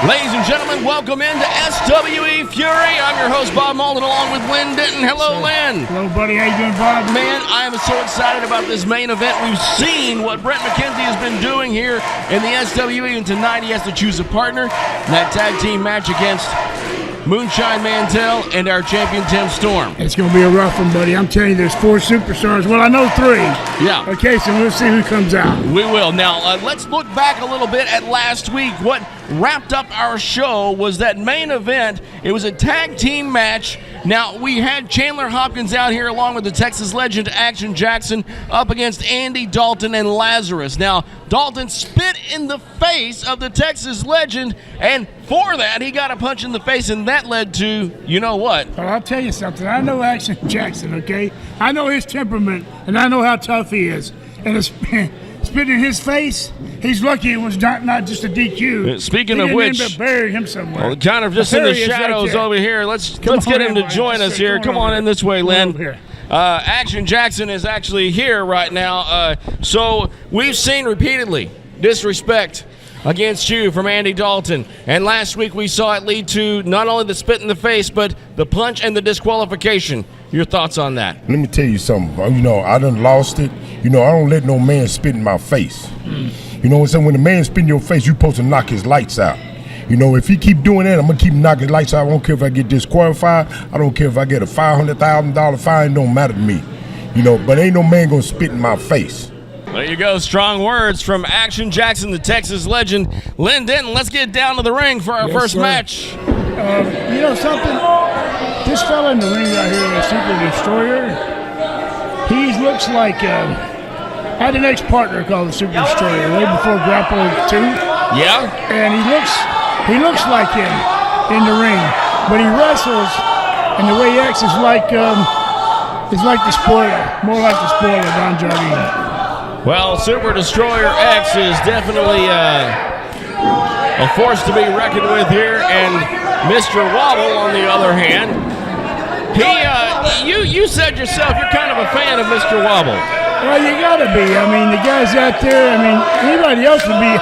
Ladies and gentlemen, welcome into SWE Fury. I'm your host, Bob Malden, along with Lynn Denton. Hello, Lynn. Hello, buddy. How you doing, Bob? Man, I am so excited about this main event. We've seen what Brett McKenzie has been doing here in the SWE, and tonight he has to choose a partner in that tag team match against Moonshine Mantell and our champion, Tim Storm. It's going to be a rough one, buddy. I'm telling you, there's 4 superstars. Well, I know 3. Yeah. Okay, so we'll see who comes out. We will. Now, let's look back a little bit at last week. What wrapped up our show was that main event. It was a tag team match. Now, we had Chandler Hopkins out here along with the Texas legend Action Jackson up against Andy Dalton and Lazarus. Now, Dalton spit in the face of the Texas legend, and for that, he got a punch in the face, and that led to, you know what? Well, I'll tell you something. I know Action Jackson, okay? I know his temperament, and I know how tough he is. And it's spit in his face, he's lucky it was not just a DQ. Speaking of which, he buried him somewhere. Well, kind of just in the shadows over here. Let's get him to join us here. Come on in this way, Lynn. Action Jackson is actually here right now. So we've seen repeatedly disrespect against you from Andy Dalton. And last week we saw it lead to not only the spit in the face, but the punch and the disqualification. Your thoughts on that? Let me tell you something. I done lost it. I don't let no man spit in my face. You know what I'm saying? When a man spit in your face, you're supposed to knock his lights out. If he keep doing that, I'm going to keep knocking his lights out. I don't care if I get disqualified. I don't care if I get a $500,000 fine. It don't matter to me. But ain't no man going to spit in my face. There you go. Strong words from Action Jackson, the Texas legend. Lynn Denton, let's get down to the ring for our first match. You know something? This fella in the ring right here, the Super Destroyer, he looks like I had an ex-partner called the Super Destroyer way before Grappler 2. Yeah. And he looks like him in the ring, but he wrestles, and the way he acts is like the spoiler, more like the spoiler, Don Jardine. Well, Super Destroyer X is definitely a force to be reckoned with here, and Mr. Wobble, on the other hand, you said yourself you're kind of a fan of Mr. Wobble. Well, you gotta be. The guys out there, anybody else would be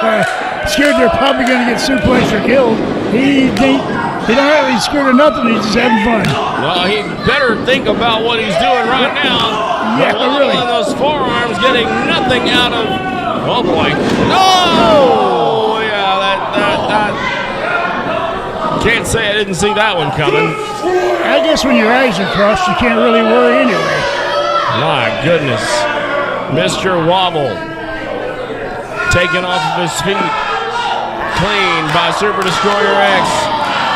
scared they're probably gonna get suplexed or killed. He's scared of nothing, he's just having fun. Well, he better think about what he's doing right now. Yeah, really. On those forearms, getting nothing out of, oh boy. No! Yeah, that can't say I didn't see that one coming. I guess when your eyes are crossed, you can't really worry anyway. My goodness. Mr. Wobble taken off of his feet. Clean by Super Destroyer X.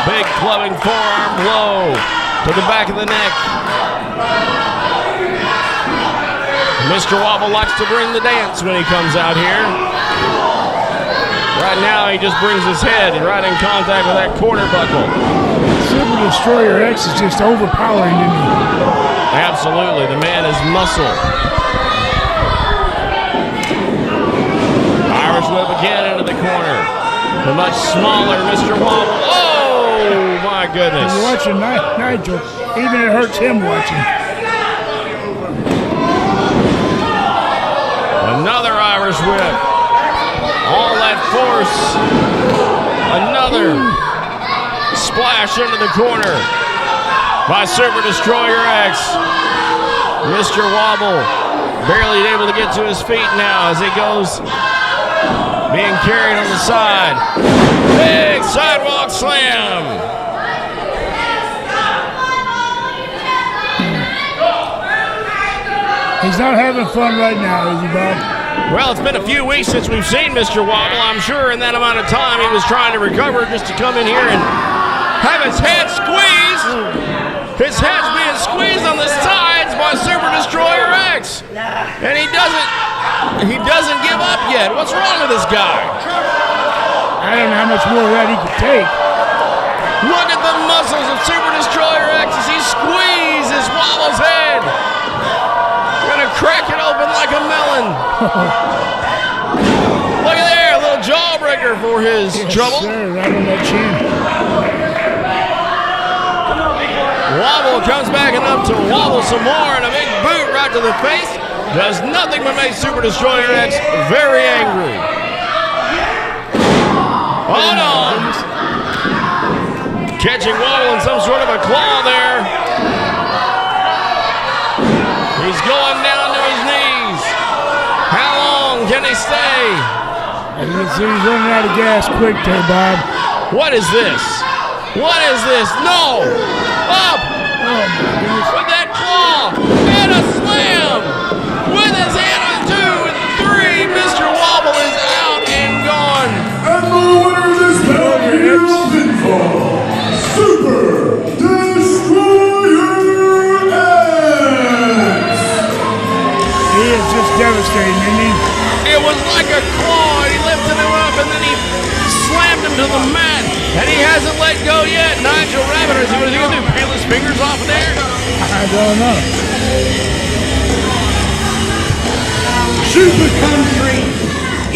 Big clubbing forearm blow to the back of the neck. Mr. Wobble likes to bring the dance when he comes out here. Right now, he just brings his head right in contact with that quarter buckle. Super Destroyer X is just overpowering to me. Absolutely, the man is muscle. Irish whip again into the corner. The much smaller Mr. Wobble. Oh, my goodness. You're watching Nigel, even it hurts him watching. Another Irish whip. All that force. Another splash into the corner by Super Destroyer X. Mr. Wobble barely able to get to his feet now as he goes being carried on the side. Big sidewalk slam. He's not having fun right now, is he, Bob? Well, it's been a few weeks since we've seen Mr. Wobble. I'm sure in that amount of time he was trying to recover just to come in here and have his head squeezed. His head's being squeezed on the sides by Super Destroyer X. And he doesn't he doesn't give up yet. What's wrong with this guy? I don't know how much more of that he could take. Look at the muscles of Super Destroyer X as he squeezes Wobble's head. Gonna crack it open like a melon. Look at there, a little jawbreaker for his trouble. Sir, right on that chin. Wobble comes back enough to wobble some more, and a big boot right to the face does nothing but make Super Destroyer X very angry. Oh no! Catching Wobble in some sort of a claw there. He's going down to his knees. How long can he stay? As you can see, he's running out of gas quick there, Bob. What is this? What is this? No! Up! Oh, my goodness. With that claw! And a slam! With his hand on 2 and 3, Mr. Wobble is out and gone. And the winner of this bout is Super Destroyer X! He is just devastating, isn't he? It was like a claw, and he lifted him up, and then he slammed him to the mat, and he hasn't let go yet. Nigel Rabbit, is he going to do? Peel his fingers off of there? I don't know. Super Country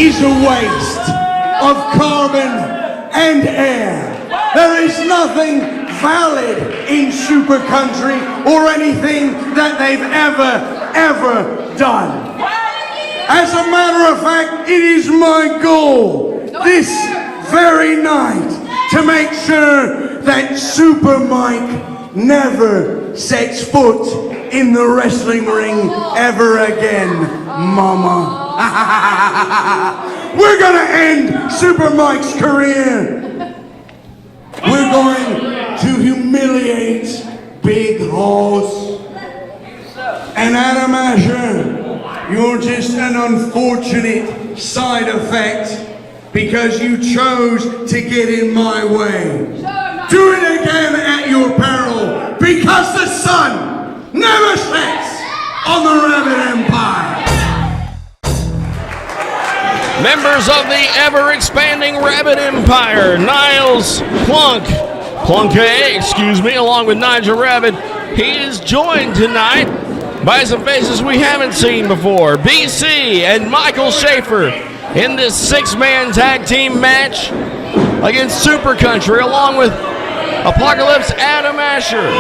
is a waste of carbon and air. There is nothing valid in Super Country or anything that they've ever done. As a matter of fact, it is my goal this very night to make sure that Super Mike never sets foot in the wrestling ring ever again, mama. We're gonna end Super Mike's career. We're going to humiliate Big Horse. And Adam Asher, you're just an unfortunate side effect because you chose to get in my way. Do it again at your peril, because the sun never sets on the Rabbit Empire. Members of the ever-expanding Rabbit Empire, Niles Plunke, along with Nigel Rabbit. He is joined tonight by some faces we haven't seen before. BC and Michael Schaefer in this 6-man tag team match against Super Country, along with Apocalypse Adam Asher.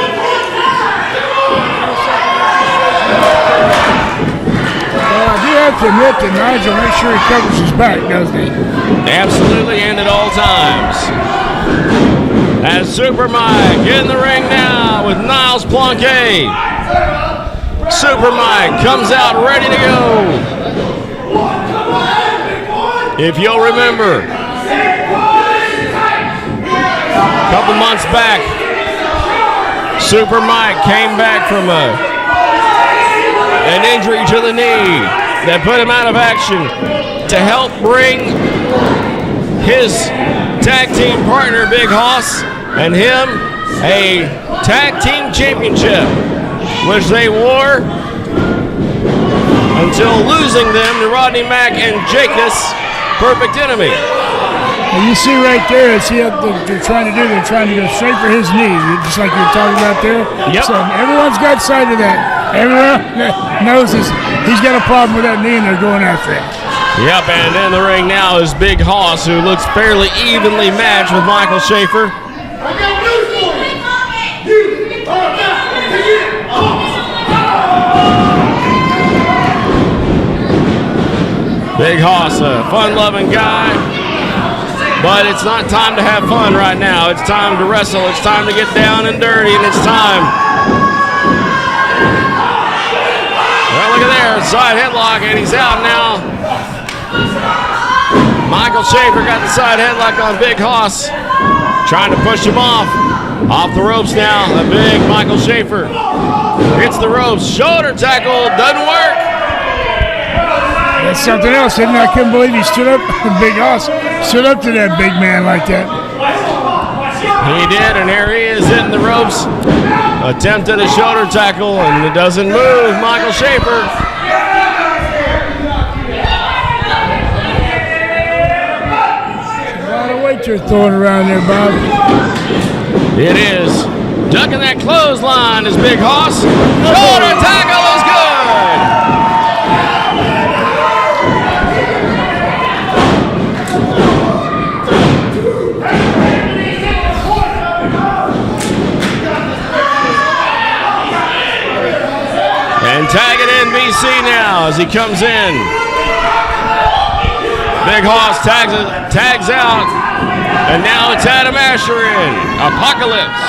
Well, I do have to admit that Nigel makes sure he covers his back, doesn't he? Absolutely, and at all times. As Super Mike in the ring now with Niles Plunke. Super Mike comes out ready to go. If you'll remember, a couple months back, Super Mike came back from an injury to the knee that put him out of action to help bring his tag team partner, Big Hoss, and him a tag team championship, which they wore until losing them to Rodney Mack and Jacobs, Perfect Enemy. And you see right there, see what they're trying to do. They're trying to go straight for his knee, just like you were talking about there. Yep. So everyone's got sight of that. Everyone knows he's got a problem with that knee, and they're going after it. Yep, and in the ring now is Big Hoss, who looks fairly evenly matched with Michael Schaefer. Big Hoss, a fun-loving guy, but it's not time to have fun right now. It's time to wrestle. It's time to get down and dirty, and it's time. Well, look at there, side headlock, and he's out now. Michael Schaefer got the side headlock on Big Hoss, trying to push him off the ropes now. The big Michael Schaefer hits the ropes. Shoulder tackle, doesn't work. That's something else, isn't it? I couldn't believe he stood up, Big Hoss stood up to that big man like that. He did, and there he is hitting the ropes. Attempted a shoulder tackle, and it doesn't move. Michael Schaefer. you're throwing around there, Bob. It is. Ducking that clothesline is Big Hoss. Shoulder tackle is good. And tagging in BC now as he comes in. Big Hoss tags out. And now it's Adam Asher in. Apocalypse.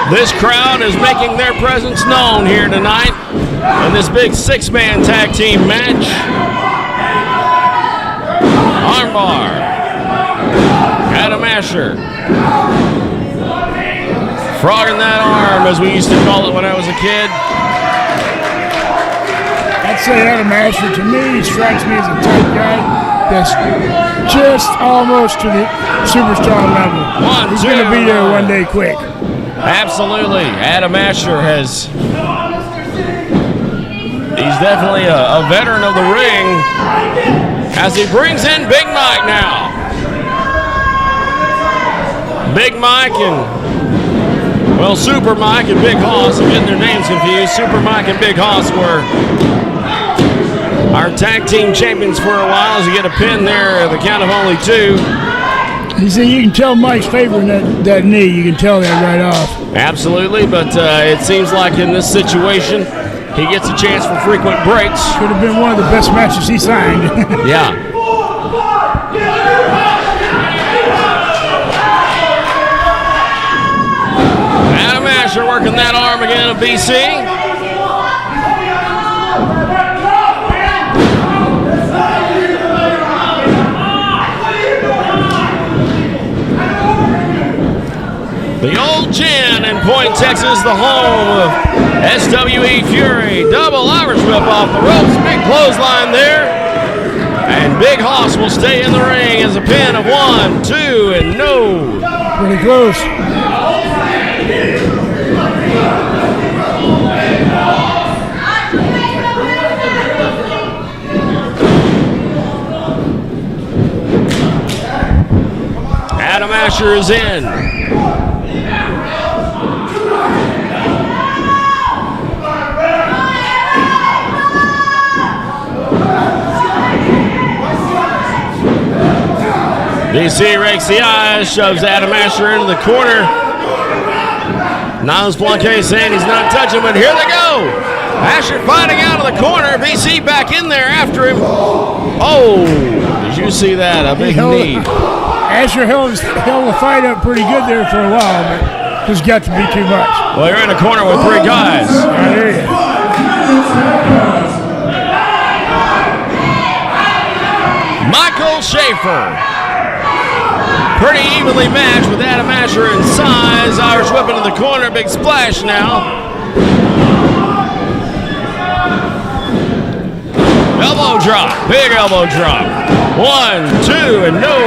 This crowd is making their presence known here tonight in this big six-man tag team match. Armbar. Adam Asher. Frogging that arm, as we used to call it when I was a kid. I'd say Adam Asher, to me, strikes me as a type guy that's just almost to the superstar level. He's going to be there one day quick. Absolutely. Adam Asher he's definitely a veteran of the ring as he brings in Big Mike now. Big Mike and, well, Super Mike and Big Hoss, I'm getting their names confused. Super Mike and Big Hoss were our tag team champions for a while as you get a pin there at the count of only 2. You see, you can tell Mike's favoring that knee. You can tell that right off. Absolutely, but it seems like in this situation, he gets a chance for frequent breaks. Could have been one of the best matches he signed. Yeah. Adam Asher working that arm again of BC. The old gin in Point, Texas, the home of SWE Fury. Double Irish whip off the ropes. Big clothesline there. And Big Hoss will stay in the ring as a pin of 1, 2, and no. Pretty close. Adam Asher is in. DC rakes the eyes, shoves Adam Asher into the corner. Niles Blanquet saying he's not touching, but here they go. Asher fighting out of the corner. BC back in there after him. Oh, did you see that? A big knee. Asher held the fight up pretty good there for a while, but just got to be too much. Well, you're in a corner with 3 guys. I hear you. Michael Schaefer. Pretty evenly matched with Adam Asher in size. Irish whip into the corner. Big splash now. Elbow drop. Big elbow drop. 1, 2, and no.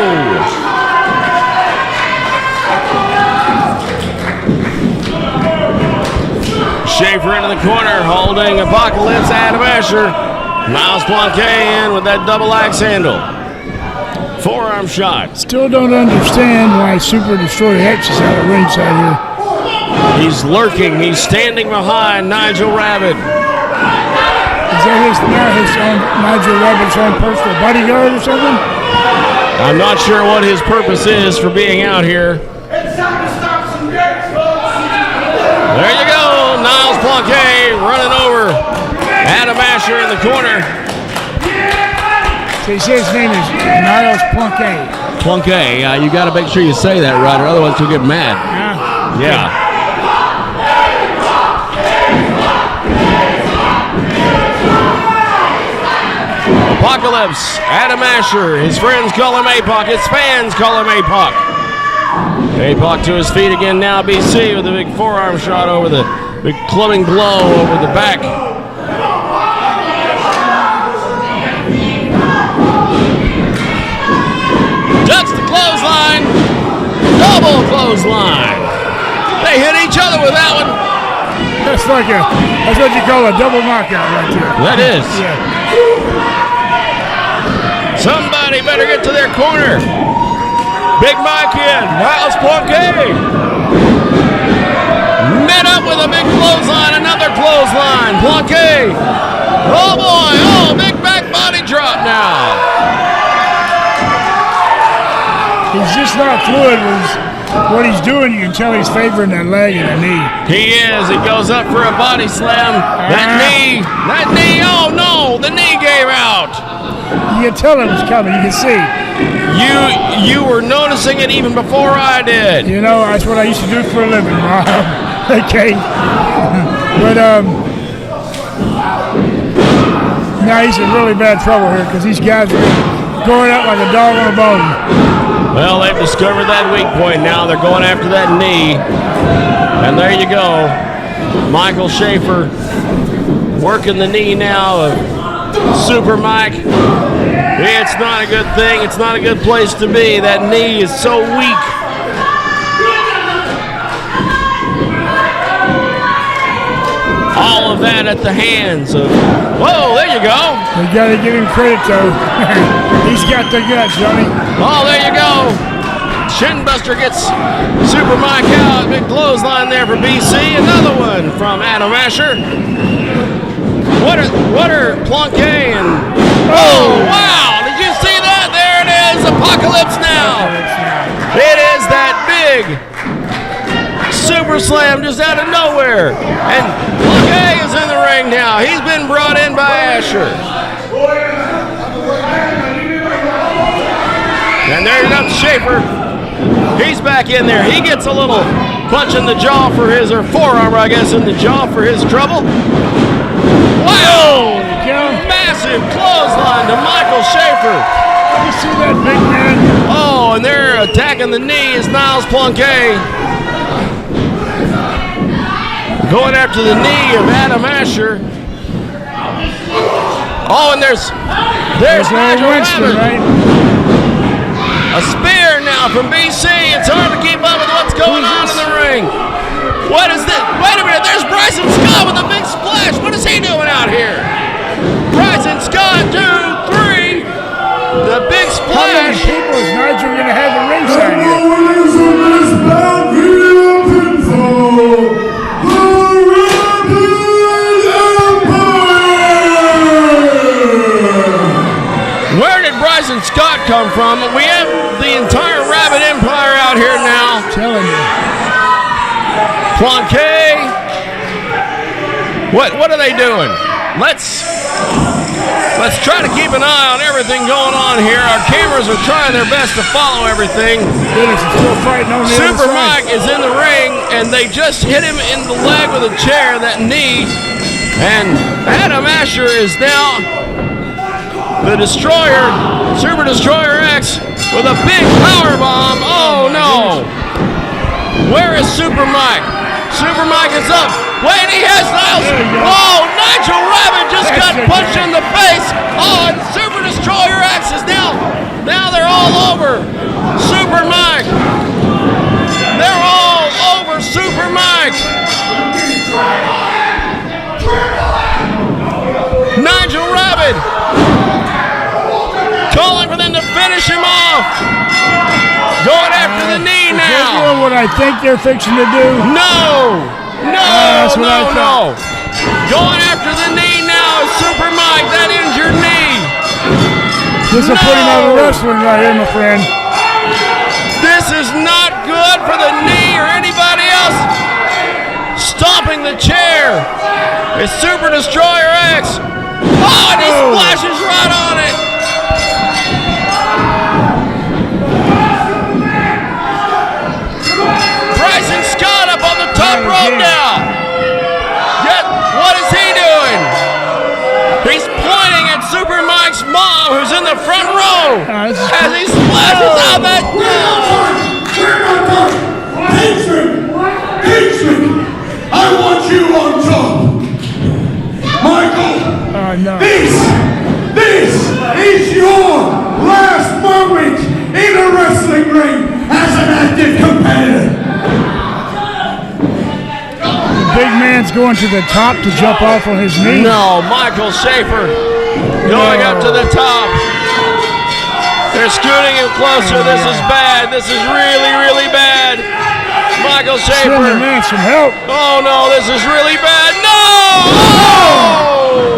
Schaefer into the corner, holding Apocalypse. Adam Asher. Miles Blanquet in with that double axe handle. Forearm shot. Still don't understand why Super Destroyer X is out of ringside here. He's lurking. He's standing behind Nigel Rabbit. Is that his own Nigel Rabbit's own personal bodyguard or something? I'm not sure what his purpose is for being out here. There you go. Niles Blanquet running over Adam Asher in the corner. So he says his name is Niles Blanquet. Blanquet, you got to make sure you say that right, or otherwise you'll get mad. Yeah. Apocalypse, Adam Asher. His friends call him APOC. His fans call him APOC. APOC to his feet again now. BC with a big forearm shot over the big clubbing blow over the back. Ducks the clothesline. Double clothesline. They hit each other with that one. That's what you call a double knockout right there. That is. Yeah. Somebody better get to their corner. Big Mike in. Miles Poinquet. Met up with a big clothesline. Another clothesline. Poinquet. Oh boy. Oh, big back body drop now. He's just not fluid with what he's doing. You can tell he's favoring that leg and the knee. He is. He goes up for a body slam. That knee. Oh no. The knee gave out. You can tell it was coming. You can see. You were noticing it even before I did. You know, that's what I used to do for a living, Rob. Okay. But, now he's in really bad trouble here because these guys are going up like a dog on a bone. Well, they've discovered that weak point now. They're going after that knee. And there you go. Michael Schaefer working the knee now of Super Mike. It's not a good thing. It's not a good place to be. That knee is so weak. All of that at the hands of... Whoa, there you go. You got to give him credit, though. He's got the guts, Johnny. Oh, there you go. Shinbuster gets Super Mike out. Big clothesline there for BC. Another one from Adam Asher. What are Poinquet and... Oh, wow! Did you see that? There it is. Apocalypse Now. It is that big super slam just out of nowhere. And Poinquet is in the ring now. He's been brought in by Asher. And there comes Schaefer. He's back in there. He gets a little punch in the jaw for his, or forearm, I guess, in the jaw for his trouble. Wow! Massive clothesline to Michael Schaefer. You see that big man? Oh, and they're attacking the knee is Niles Poinquet. Going after the knee of Adam Asher. Oh, and there's Nigel Rabbit. Right? A spear now from BC. It's hard to keep up with what's going on in the ring. What is this? Wait a minute, there's Bryson Scott with a big splash. What is he doing out here? Bryson Scott, 2, 3. The big How many splash. people is Nigel going to have the ringside here? Winners of this bout via pinfall, the Rabbit Empire! Where did Bryson Scott come from? We have the entire Rabbit Empire out here now. I'm telling you. Poinquet. What are they doing? Let's try to keep an eye on everything going on here. Our cameras are trying their best to follow everything. Goodness, he's still fighting on the other Super side. Mike is in the ring, and they just hit him in the leg with a chair, that knee. And Adam Asher is now the Destroyer, Super Destroyer X, with a big power bomb. Oh no! Where is Super Mike? Super Mike is up. Wait, he has Niles. Oh, Nigel Rabbit just got punched in the face. Oh, and Super Destroyer X is now they're all over Super Mike. They're all over Super Mike. Nigel Rabbit calling for them to finish him off. Going after the knee now. Is that doing what I think they're fixing to do? No. that's what I thought. Going after the knee now is Super Mike, that injured knee. This will put him out of wrestling right here, my friend. This is not good for the knee or anybody else. Stomping the chair. It's Super Destroyer X. Oh, and he splashes right on it. Bryson Scott up on the top rope now. Yet, what is he doing? He's pointing at Super Mike's mom, who's in the front row, as he splashes out that. Hatred! I want you on top! Michael! No. This is your last moment in a wrestling ring as an active competitor! The big man's going to the top to jump off on his knee. No, Michael Schaefer Going up to the top. They're scooting him closer. This is bad. This is really, really bad. Michael Schaefer. Man, some help. Oh no, this is really bad. No! Oh!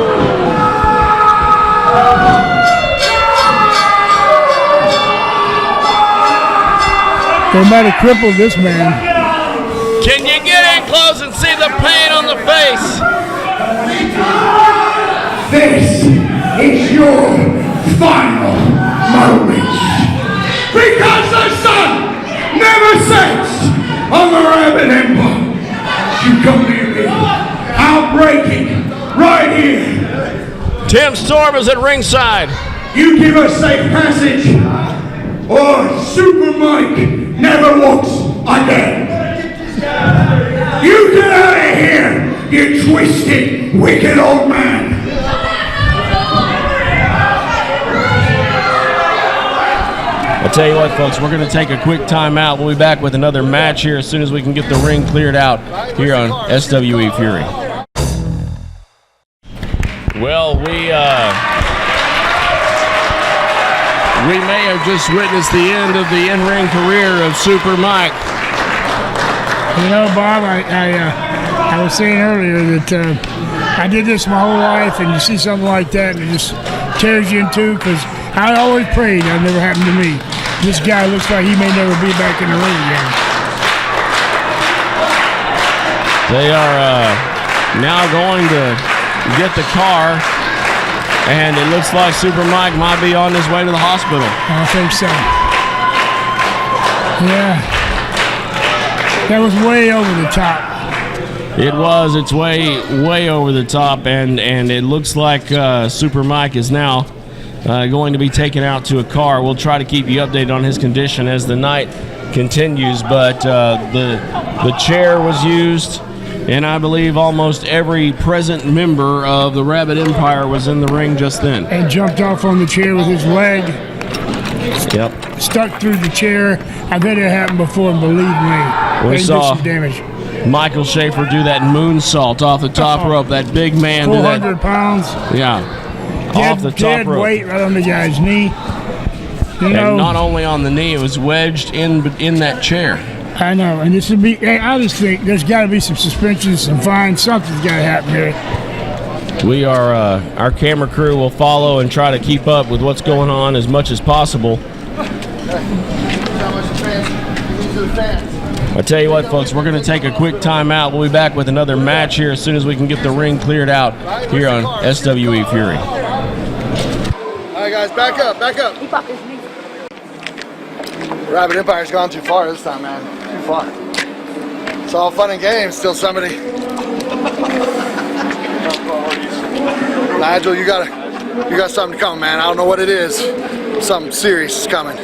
They might have crippled this man. Can you get in close and see the pain on the face? This is your final moment. Because the sun never sets on the Rabbit Empire. You come near me, I'll break it right here. Tim Storm is at ringside. You give us safe passage, or Super Mike never walks again. You get out of here, you twisted, wicked old man. I'll tell you what, folks, we're going to take a quick timeout. We'll be back with another match here as soon as we can get the ring cleared out here on SWE Fury. Well, we may have just witnessed the end of the in-ring career of Super Mike. You know, Bob, I was saying earlier that I did this my whole life, and you see something like that, and it just tears you in two, because I always prayed that never happened to me. This guy looks like he may never be back in the ring again. They are now going to get the car, and it looks like Super Mike might be on his way to the hospital. I think so. Yeah. That was way over the top. It was. It's way over the top, and it looks like Super Mike is now going to be taken out to a car. We'll try to keep you updated on his condition as the night continues, but the chair was used, and I believe almost every present member of the Rabbit Empire was in the ring just then. And jumped off on the chair with his leg. Yep. Stuck through the chair. I've had it happen before, and believe me, We they saw did some damage. Michael Schaefer do that moonsault off the top rope. That big man do that. 400 pounds. Yeah. Off the top dead rope. weight right on the guy's knee. You know, And not only on the knee, it was wedged in that chair. I know, and this would be. Hey, I just think there's got to be some suspensions, some fines. Something's got to happen here. We are, our camera crew will follow and try to keep up with what's going on as much as possible. I tell you what, folks, we're going to take a quick timeout. We'll be back with another match here as soon as we can get the ring cleared out here on SWE Fury. All right, guys, back up, back up. Rabbit Empire's gone too far this time, man. Too far. It's all fun and games, still somebody. Nigel, you got something coming, man. I don't know what it is. Something serious is coming.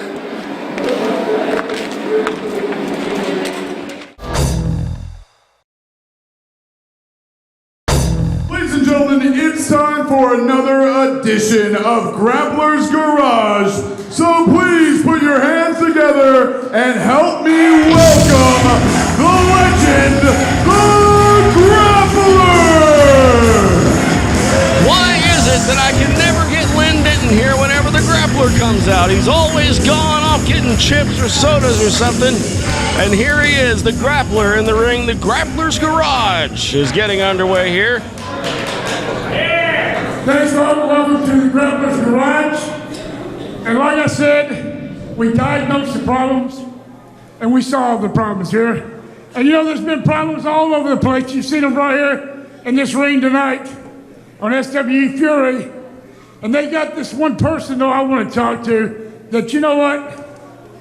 Ladies and gentlemen, it's time for another edition of Grappler's Garage. So please put your hands together and help me welcome the legend, the Grappler! Why is it that I can never get Lynn Denton here whenever the Grappler comes out? He's always gone off getting chips or sodas or something. And here he is, the Grappler in the ring. The Grappler's Garage is getting underway here. Thanks, Bob. Welcome to the Grappler's Garage. And like I said, we diagnosed the problems, and we solved the problems here. And you know, there's been problems all over the place. You've seen them right here in this ring tonight on SWE Fury. And they got this one person, though, I want to talk to, that, you know what?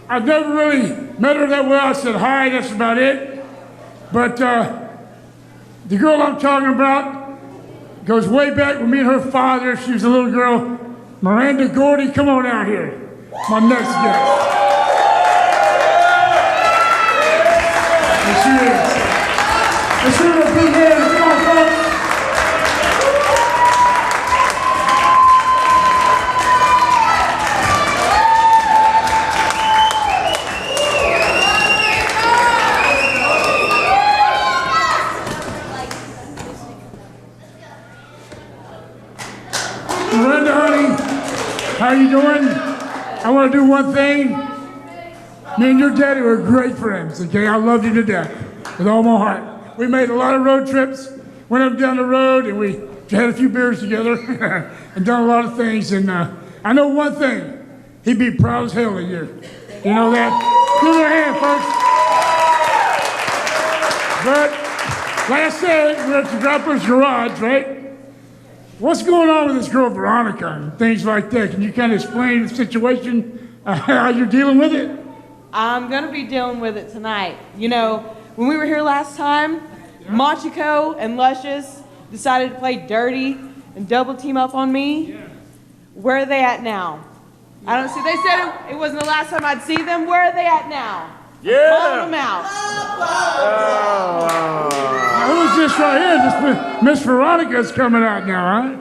I've never really met her that well. I said hi, that's about it. But the girl I'm talking about goes way back with me and her father. She was a little girl. Miranda, Gordy, come on out here. My next guest. There she is. Let's give her a big hand. Come on, folks. Miranda, How you doing? I want to do one thing. Me and your daddy were great friends, okay? I loved you to death with all my heart. We made a lot of road trips, went up and down the road, and we had a few beers together and done a lot of things. And I know one thing. He'd be proud as hell of you. You know that? Give him a hand, folks. But, like I said, we're at the Grappler's Garage, right? What's going on with this girl, Veronica, and things like that? Can you kind of explain the situation, how you're dealing with it? I'm going to be dealing with it tonight. You know, when we were here last time, Machiko and Luscious decided to play dirty and double team up on me. Where are they at now? I don't see. They said it wasn't the last time I'd see them. Where are they at now? Yeah. Calling them out. Now, who's this right here? This Miss Veronica's coming out now, right?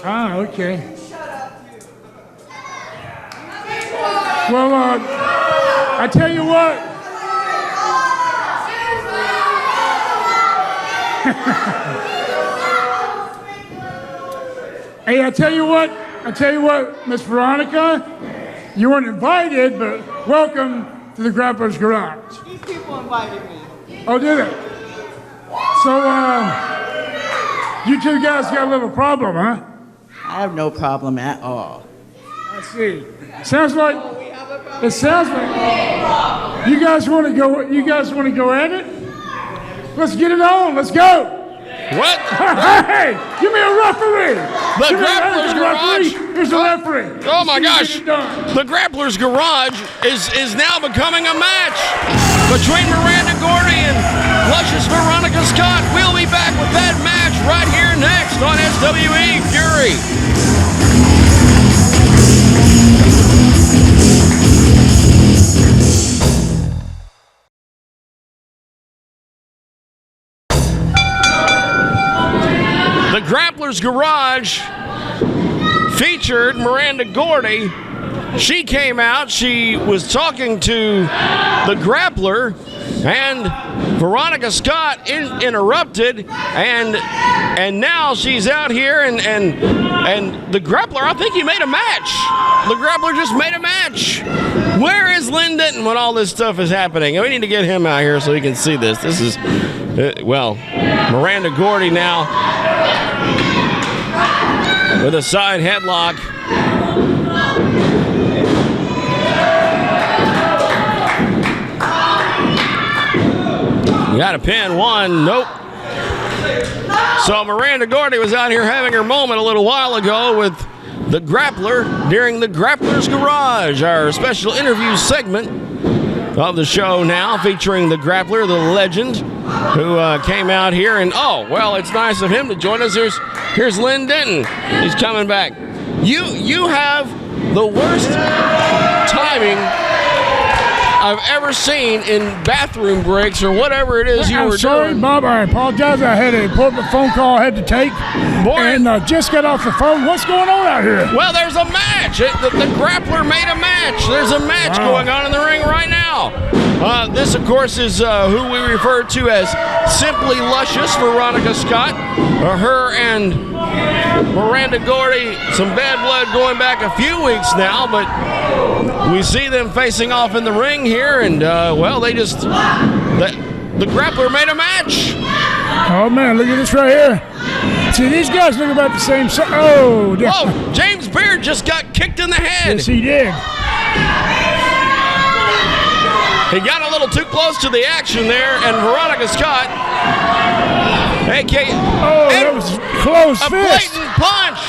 Ah, okay. Well, I tell you what. Hey, I tell you what, Miss Veronica, you weren't invited, but welcome to the Grappler's Garage. These people invited me. Oh, did it? So, you two guys got a little problem, huh? I have no problem at all. I see. It sounds like you guys want to go at it? Let's get it on. Let's go. What? Hey, give me a referee. The Grappler's Garage. Here's the referee. Oh my gosh. The Grappler's Garage is now becoming a match between Miranda Gordy and luscious Veronica Scott. We'll be back with that match right here next on SWE Fury. The Grappler's Garage featured Miranda Gordy. She came out, she was talking to the Grappler, and Veronica Scott interrupted, and now she's out here, and the Grappler, I think he made a match. The Grappler just made a match. Where is Lynn Denton when all this stuff is happening? We need to get him out here so he can see this. This is, Miranda Gordy now with a side headlock. Got a pin, one, nope. So Miranda Gordy was out here having her moment a little while ago with the Grappler during the Grappler's Garage, our special interview segment of the show now, featuring the Grappler, the legend, who came out here, and it's nice of him to join us. Here's Lynn Denton. He's coming back. You have the worst timing I've ever seen in bathroom breaks or whatever it is you were sorry, doing. Bob, I apologize. I had an important phone call I had to take. And just got off the phone. What's going on out here? Well, there's a match. The Grappler made a match. There's a match going on in the ring right now. This, of course, is who we refer to as Simply Luscious, Veronica Scott. Her and Miranda Gordy, some bad blood going back a few weeks now, but we see them facing off in the ring here, and the Grappler made a match. Oh man, look at this right here. See, these guys look about the same size. Oh, whoa! James Beard just got kicked in the head. Yes, he did. He got a little too close to the action there, and Veronica Scott, that was close a fist. blatant punch,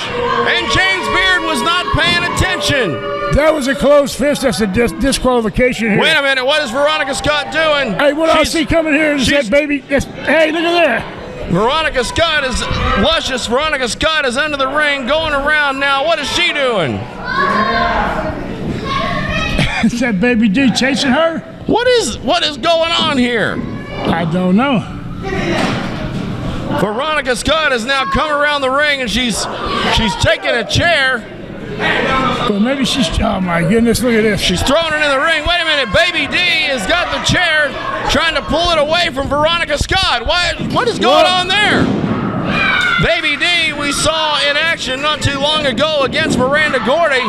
and James Beard was not paying attention. That was a close fist. That's a disqualification here. Wait a minute, what is Veronica Scott doing? Hey, what I see coming here is that baby. Hey, look at there. Veronica Scott is luscious. Veronica Scott is under the ring, going around now. What is she doing? Is that baby D chasing her? What is going on here? I don't know. Veronica Scott has now come around the ring, and she's taking a chair. Well, maybe she's. Oh my goodness! Look at this. She's throwing it in the ring. Wait a minute, Baby D has got the chair, trying to pull it away from Veronica Scott. What is going on there? Baby D B we saw in action not too long ago against Miranda Gordy.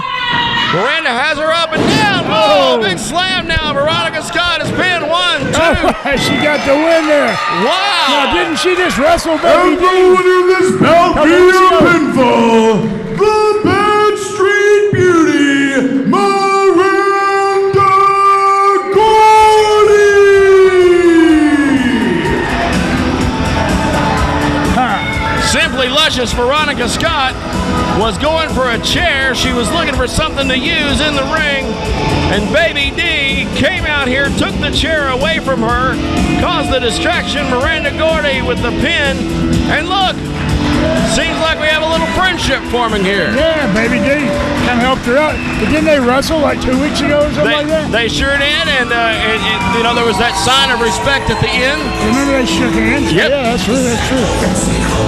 Miranda has her up and down. Oh, big slam now. Veronica Scott has pinned 1, 2. Oh, she got the win there. Wow. Now, didn't she just wrestle And baby the winner of this bout via pinfall, the Bad Street Beauty, Miranda Gordy! Simply luscious Veronica Scott was going for a chair. She was looking for something to use in the ring. And Baby D came out here, took the chair away from her, caused the distraction. Miranda Gordy with the pin. And look, seems like we have a little friendship forming here. Yeah, Baby D kind of helped her out. But didn't they wrestle like 2 weeks ago or something like that? They sure did, and you know, there was that sign of respect at the end. Remember they shook hands? Yep. Yeah, that's true.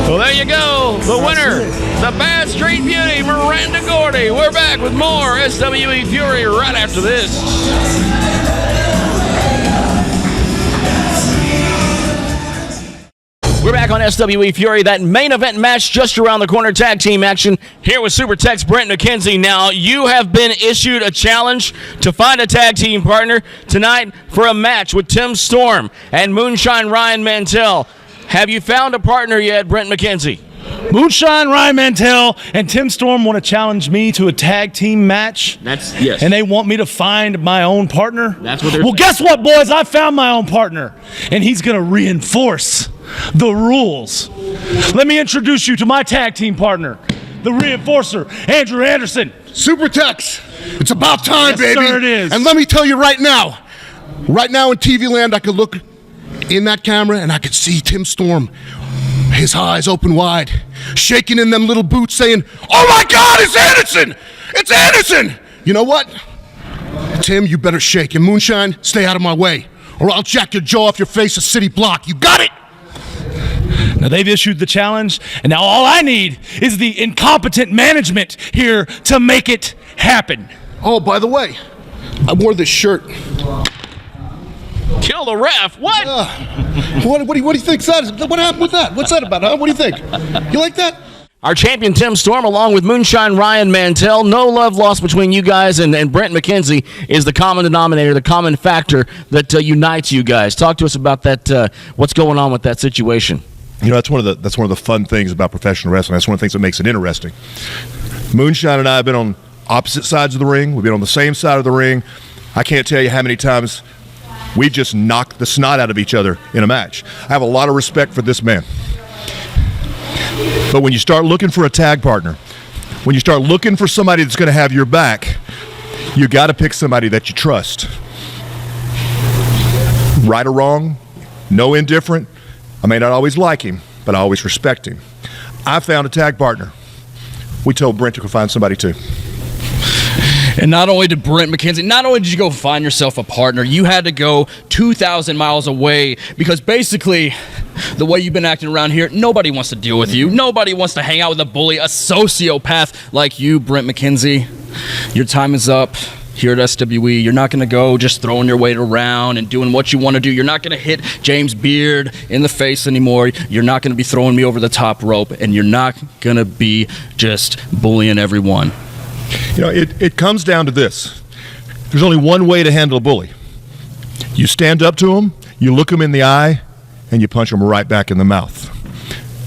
Well, there you go. The winner, the Bad Street Beauty, Miranda Gordy. We're back with more SWE Fury right after this. We're back on SWE Fury. That main event match just around the corner, tag team action here with Super Tex Brent McKenzie. Now, you have been issued a challenge to find a tag team partner tonight for a match with Tim Storm and Moonshine Ryan Mantell. Have you found a partner yet, Brent McKenzie? Moonshine, Ryan Mantell, and Tim Storm want to challenge me to a tag team match. Yes. And they want me to find my own partner. That's what they're Well, saying. guess what, boys? I found my own partner, and he's going to reinforce the rules. Let me introduce you to my tag team partner, the reinforcer, Andrew Anderson. Super Tex, it's about time, Yes, baby. sir, it is. And let me tell you right now in TV land, I could look in that camera and I could see Tim Storm, his eyes open wide, shaking in them little boots, saying, "Oh my God, it's Anderson! It's Anderson!" You know what? Tim, you better shake. And Moonshine, stay out of my way, or I'll jack your jaw off your face a city block. You got it? Now, they've issued the challenge, and now all I need is the incompetent management here to make it happen. Oh, by the way, I wore this shirt. Kill the ref. What? What do you think that is? What happened with that? What's that about, huh? What do you think? You like that? Our champion Tim Storm, along with Moonshine Ryan Mantell. No love lost between you guys and Brent McKenzie is the common denominator, the common factor that unites you guys. Talk to us about that. What's going on with that situation? You know, that's one of the fun things about professional wrestling. That's one of the things that makes it interesting. Moonshine and I have been on opposite sides of the ring. We've been on the same side of the ring. I can't tell you how many times we just knocked the snot out of each other in a match. I have a lot of respect for this man. But when you start looking for a tag partner, when you start looking for somebody that's going to have your back, you got to pick somebody that you trust. Right or wrong, no indifferent. I may not always like him, but I always respect him. I found a tag partner. We told Brent to go find somebody too. And not only did Brent McKenzie, not only did you go find yourself a partner, you had to go 2,000 miles away because basically the way you've been acting around here, nobody wants to deal with you. Nobody wants to hang out with a bully, a sociopath like you, Brent McKenzie. Your time is up here at SWE. You're not going to go just throwing your weight around and doing what you want to do. You're not going to hit James Beard in the face anymore. You're not going to be throwing me over the top rope, and you're not going to be just bullying everyone. You know, it comes down to this. There's only one way to handle a bully. You stand up to him, you look him in the eye, and you punch him right back in the mouth.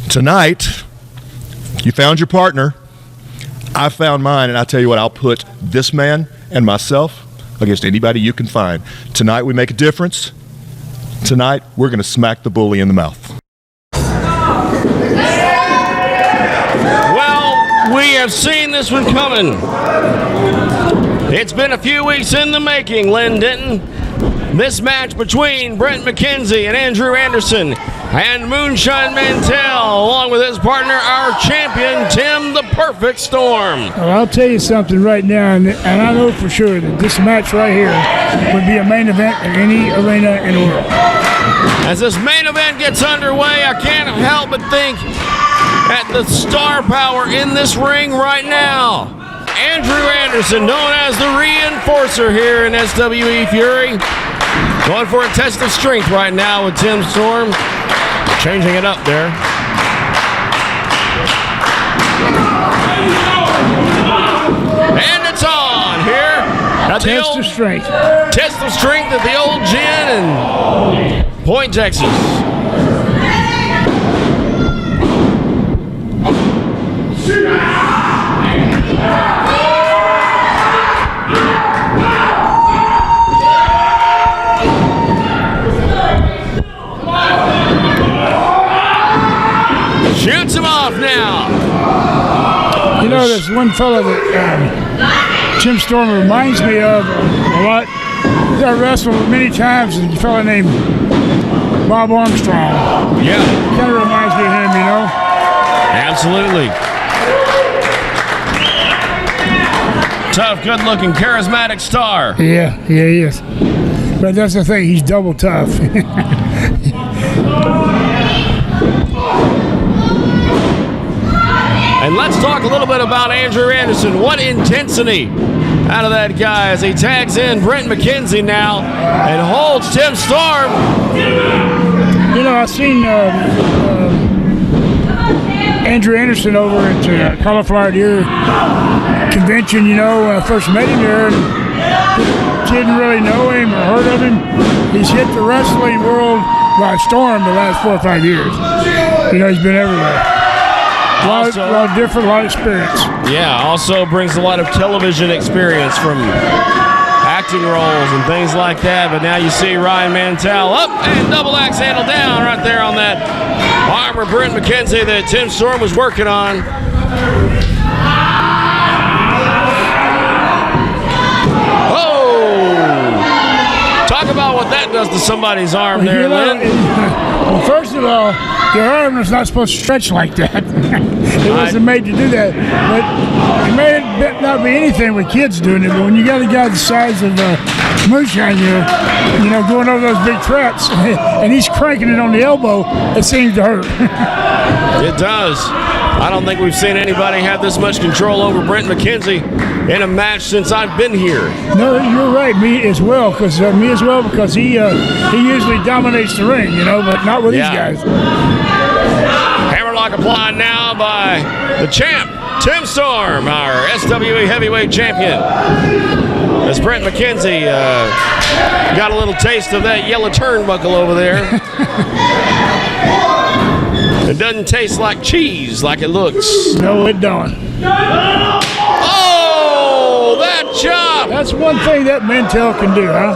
Tonight, you found your partner. I found mine, and I'll tell you what, I'll put this man and myself against anybody you can find. Tonight, we make a difference. Tonight, we're going to smack the bully in the mouth. We have seen this one coming. It's been a few weeks in the making, Lynn Denton. This match between Brent McKenzie and Andrew Anderson and Moonshine Mantell, along with his partner, our champion, Tim the Perfect Storm. Well, I'll tell you something right now, and I know for sure that this match right here would be a main event in any arena in the world. As this main event gets underway, I can't help but think at the star power in this ring right now. Andrew Anderson, known as the Reinforcer here in SWE Fury, going for a test of strength right now with Tim Storm, changing it up there. And it's on here. Test of strength. Test of strength at the old gym in Point, Texas. Shoots him off now. You know, there's one fella that Tim Storm reminds me of a lot. I wrestled many times, a fella named Bob Armstrong. Yeah. Kind of reminds me of him, you know? Absolutely. Tough, good-looking, charismatic star. Yeah, he is. But that's the thing, he's double tough. And let's talk a little bit about Andrew Anderson. What intensity out of that guy as he tags in Brent McKenzie now and holds Tim Storm. You know, I've seen Andrew Anderson over at Cauliflower Deer Convention, you know, when I first met him there. Didn't really know him or heard of him. He's hit the wrestling world by storm the last 4 or 5 years. You know, he's been everywhere. A lot of different, a lot of experience. Yeah, also brings a lot of television experience from acting roles and things like that. But now you see Ryan Mantell up and double axe handle down right there on that arm of Brent McKenzie that Tim Storm was working on. Oh! Talk about what that does to somebody's arm there, Lynn. Well, first of all, your arm is not supposed to stretch like that. It wasn't made to do that. But it may not be anything with kids doing it, but when you got a guy the size of Moonshine here, you know, going over those big traps, and he's cranking it on the elbow, it seems to hurt. It does. I don't think we've seen anybody have this much control over Brent McKenzie in a match since I've been here. No, you're right. Me as well, because he usually dominates the ring, you know, but not with these guys. Hammerlock applied now by the champ, Tim Storm, our SWE heavyweight champion. As Brent McKenzie got a little taste of that yellow turnbuckle over there. It doesn't taste like cheese like it looks. No, it don't. Oh, that chop! That's one thing that Mantell can do, huh?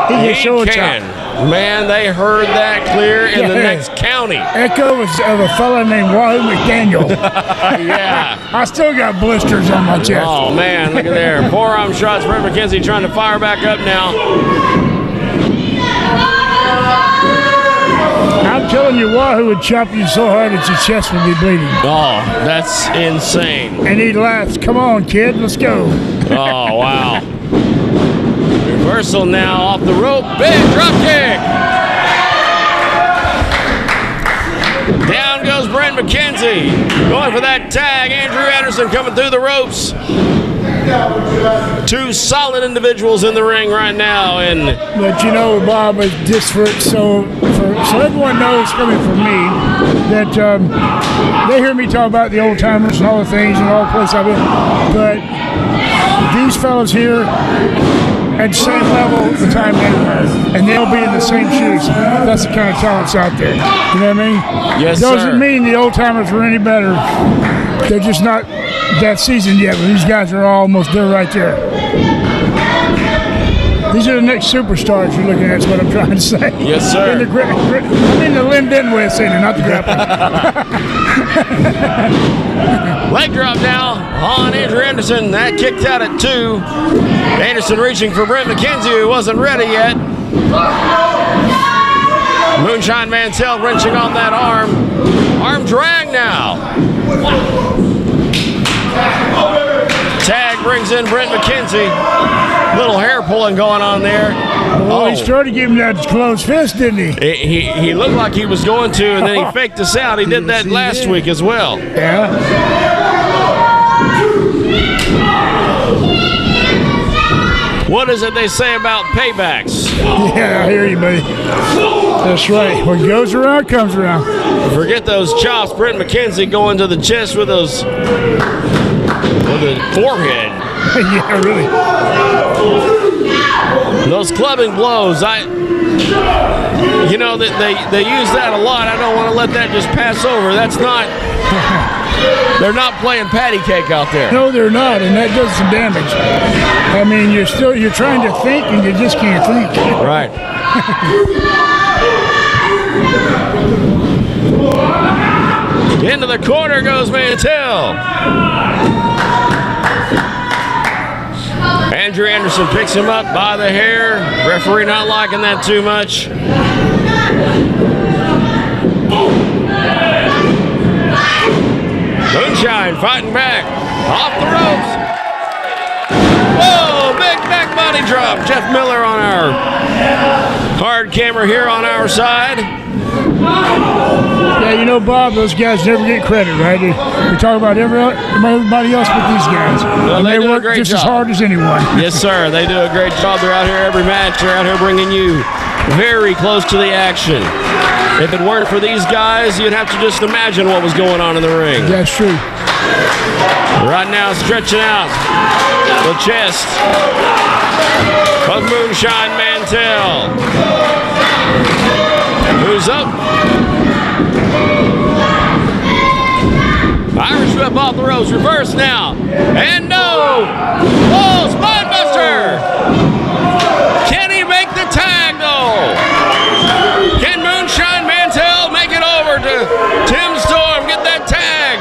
He can show a chop. Man, they heard that clear in the next county. Echo of a fella named Wahoo McDaniel. Yeah. I still got blisters on my chest. Oh, man, look at there. Forearm shots. Brent McKenzie trying to fire back up now. I'm telling you, Wahoo would chop you so hard that your chest would be bleeding. Oh, that's insane. And he laughs. Come on, kid, let's go. Oh, wow. Reversal now off the rope. Big drop kick. Down goes Brent McKenzie. Going for that tag. Andrew Anderson coming through the ropes. Two solid individuals in the ring right now. But you know, Bob, is just so everyone knows coming from me that they hear me talk about the old timers and all the things and all the places I've been. But these fellas here at the same level the time they were, and they'll be in the same shoes. That's the kind of talents out there. You know what I mean? Yes, Doesn't mean the old timers were any better. They're just not that seasoned yet, but these guys are almost there right there. These are the next superstars you're looking at, is what I'm trying to say. Yes, sir. I mean the Lynn Denton way of saying it, not the Grappler. Leg drop now on Andrew Anderson. That kicked out at 2. Anderson reaching for Brent McKenzie, who wasn't ready yet. Moonshine Mantell wrenching on that arm. Arm drag now. Tag brings in Brent McKenzie. Little hair pulling going on there. Well, he started giving that closed fist, didn't he? He looked like he was going to, and then he faked us out. He did that last week as well. Yeah. What is it they say about paybacks? Yeah, I hear you, buddy. That's right. What goes around comes around. Forget those chops. Brent McKenzie going to the chest with those with the forehead. Yeah, really. Those clubbing blows. You know that they use that a lot. I don't want to let that just pass over. That's not. They're not playing patty cake out there. No, they're not, and that does some damage. I mean, you're trying to think, and you just can't think. Right. Into the corner goes Mantell. Andrew Anderson picks him up by the hair. Referee not liking that too much. Moonshine fighting back. Off the ropes. Whoa, big back body drop. Jeff Miller on our hard camera here on our side. Yeah, you know, Bob, those guys never get credit, right? We talk about everybody else but these guys. Well, and they do work a great just job. as hard as anyone. Yes, sir. They do a great job. They're out here every match. They're out here bringing you very close to the action. If it weren't for these guys, you'd have to just imagine what was going on in the ring. That's true. Right now, stretching out the chest of Moonshine Mantell. Who's up? Irish whip off the ropes, reverse now, and no! Oh, Spinebuster! Can he make the tag though? Can Moonshine Mantell make it over to Tim Storm, get that tag?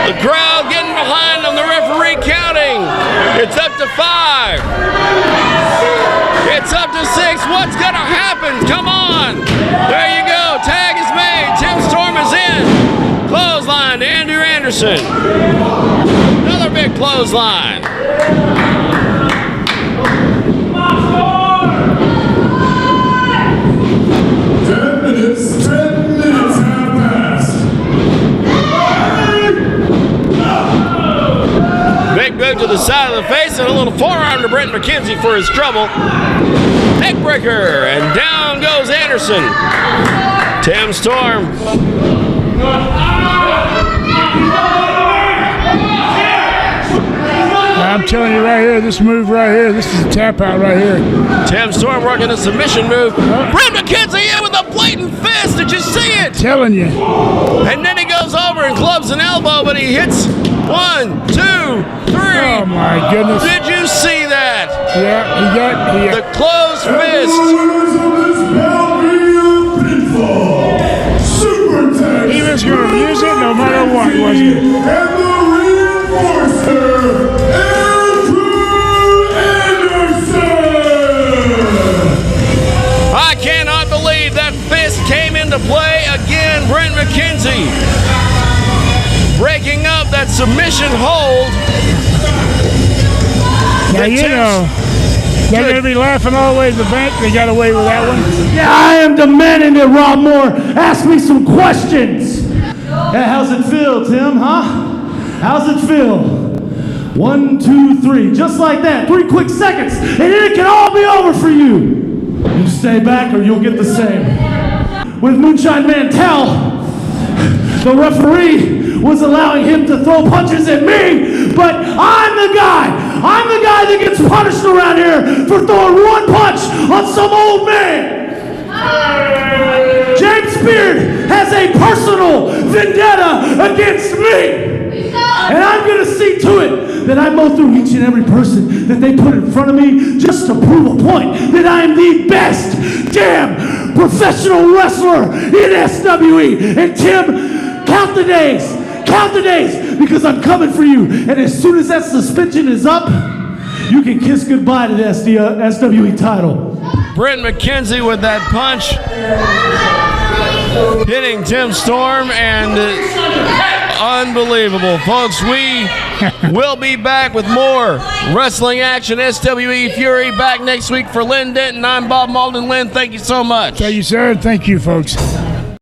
The crowd getting behind them, the referee counting. It's up to 5. It's up to 6. What's gonna happen? Come on! There you go. Tag is made. Tim Storm is in. Clothesline to Andrew Anderson. Another big clothesline. Ten minutes have passed. Big boot to the side of the face and a little forearm to Brent McKenzie for his trouble. Neckbreaker, and down goes Anderson. Tim Storm. I'm telling you right here, this move right here, this is a tap out right here. Tim Storm working a submission move. Brent McKenzie in with a blatant fist. Did you see it? Telling you. And then he goes over and clubs an elbow, but he hits 1, 2, 3. Oh my goodness. Did you see that? Yeah, he got the closed fist. He was going to use it no matter what, wasn't he? And the reinforcer, Andrew Anderson! I cannot believe that fist came into play again. Brent McKenzie breaking up that submission hold. Now, you know, they're going to be laughing all the way to the bank. They got away with that one. Yeah, I am demanding that Rob Moore ask me some questions. Yeah, how's it feel, Tim, huh? How's it feel? 1, 2, 3. Just like that. 3 quick seconds, and then it can all be over for you. You stay back or you'll get the same. With Moonshine Mantell, the referee was allowing him to throw punches at me, but I'm the guy that gets punished around here for throwing one punch on some old man. James Beard has a personal vendetta against me. And I'm going to see to it that I mow through each and every person that they put in front of me just to prove a point that I am the best damn professional wrestler in SWE. And Tim, count the days, because I'm coming for you. And as soon as that suspension is up, you can kiss goodbye to the SWE title. Brent McKenzie with that punch, hitting Tim Storm, and unbelievable. Folks, we will be back with more wrestling action. SWE Fury back next week for Lynn Denton. I'm Bob Malden. Lynn, thank you so much. Thank you, sir. Thank you, folks.